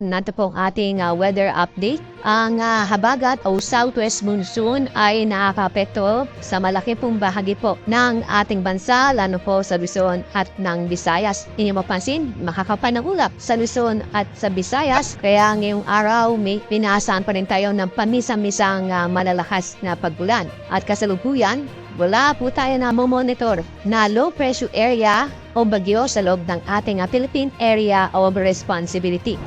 nato pong ating weather update. Ang habagat o southwest monsoon ay nakakapekto sa malaki pong bahagi po ng ating bansa, lalo po sa Luzon at ng Visayas. Inyong mapansin, makakapal ng ulap sa Luzon at sa Visayas, kaya ngayong araw may pinasaan pa rin tayo ng pamisa-misang malalakas na pag-ulan. At kasalukuyan, wala po tayo na monitor na low pressure area o bagyo sa loob ng ating Philippine Area of Responsibility.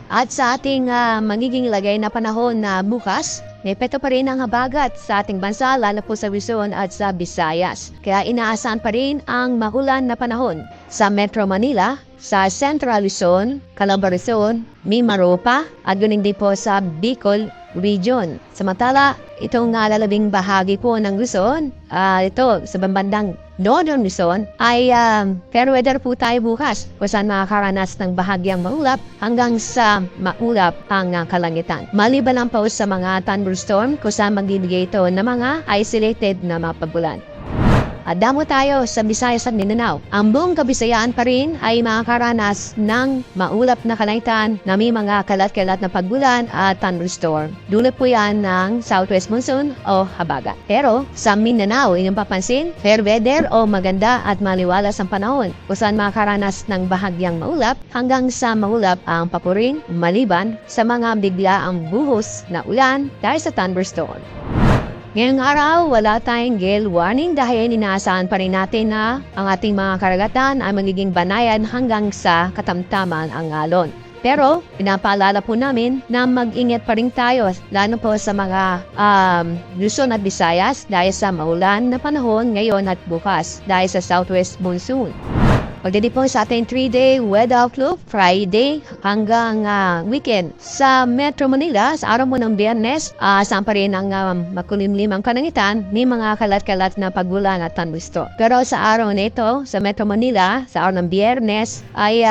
At sa ating magiging lagay na panahon na bukas, may epekto pa rin ang habagat sa ating bansa, lalo po sa Luzon at sa Visayas. Kaya inaasahan pa rin ang mahulan na panahon sa Metro Manila, sa Central Luzon, Calabar Luzon, Mimaropa, at ganoon din po sa Bicol Region. Samantala, itong lalabing bahagi po ng Luzon, ito sa bandang Northern Luzon, ay fair weather po tayo bukas, kung saan makakaranas ng bahagyang maulap hanggang sa maulap ang kalangitan. Maliban lang po sa mga thunderstorm, kung saan magbibigay ito ng mga isolated na mapagulan. At damo tayo sa Visayas at Mindanao. Ang buong Kabisayaan pa rin ay makakaranas ng maulap na kalangitan na may mga kalat-kalat na pagbulan at thunderstorm. Dulot po yan ng southwest monsoon o habagat. Pero sa Mindanao, inyong papansin, fair weather o maganda at maliwalas ang panahon, kung saan makakaranas ng bahagyang maulap hanggang sa maulap ang papuring, maliban sa mga biglaang buhos na ulan dahil sa thunderstorm. Ngayong araw, wala tayong gale warning dahil inaasahan pa rin natin na ang ating mga karagatan ay magiging banayan hanggang sa katamtaman ang alon. Pero, pinapaalala po namin na mag-ingat pa rin tayo, lalo po sa mga Luzon at Visayas dahil sa maulan na panahon ngayon at bukas dahil sa southwest monsoon. Pagdating po sa ating 3-day weather outlook, Friday hanggang weekend. Sa Metro Manila, sa araw mo ng Biyernes, saan pa rin ang makulimlim ang kalangitan, may mga kalat-kalat na pagulan at thunderstorm. Pero sa araw na ito, sa Metro Manila, sa araw ng Biyernes, ay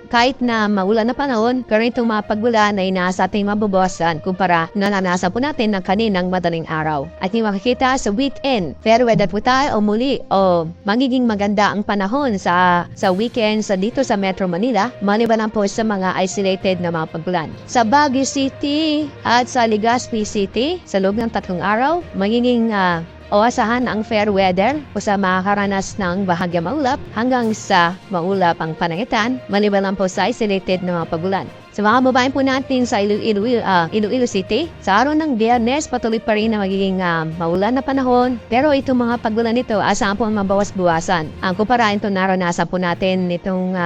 kahit na maulan na panahon, pero itong mga pagbulan ay nasa ating mababawasan kumpara na naranasan po natin ng kaninang madaling araw. At yung makikita sa weekend, fair weather po tayo o muli o magiging maganda ang panahon sa weekend dito sa Metro Manila, maliban lang po sa mga isolated na mga pagbulan. Sa Baguio City at sa Legazpi City, sa loob ng 3 araw, magiging asahan ang fair weather o sa makakaranas ng bahagya maulap hanggang sa maulap ang panangitan, maliban lang po sa isolated na mga pagulan. Sa mga babaeng po natin sa Iloilo City, sa araw ng Biyernes, patuloy pa rin na magiging maulan na panahon. Pero itong mga pagulan nito, asahan po ang mabawas-buwasan. Ang kumparain ito naranasan po natin nitong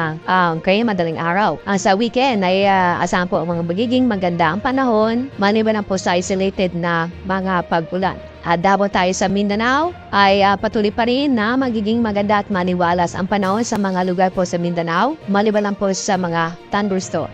kaya madaling araw. Sa weekend ay asahan po ang mga magiging maganda ang panahon, maliban lang po sa isolated na mga pagulan. At dabo tayo sa Mindanao ay patuloy pa rin na magiging maganda at maniwalas ang panahon sa mga lugar po sa Mindanao, maliban lang po sa mga thunderstorm.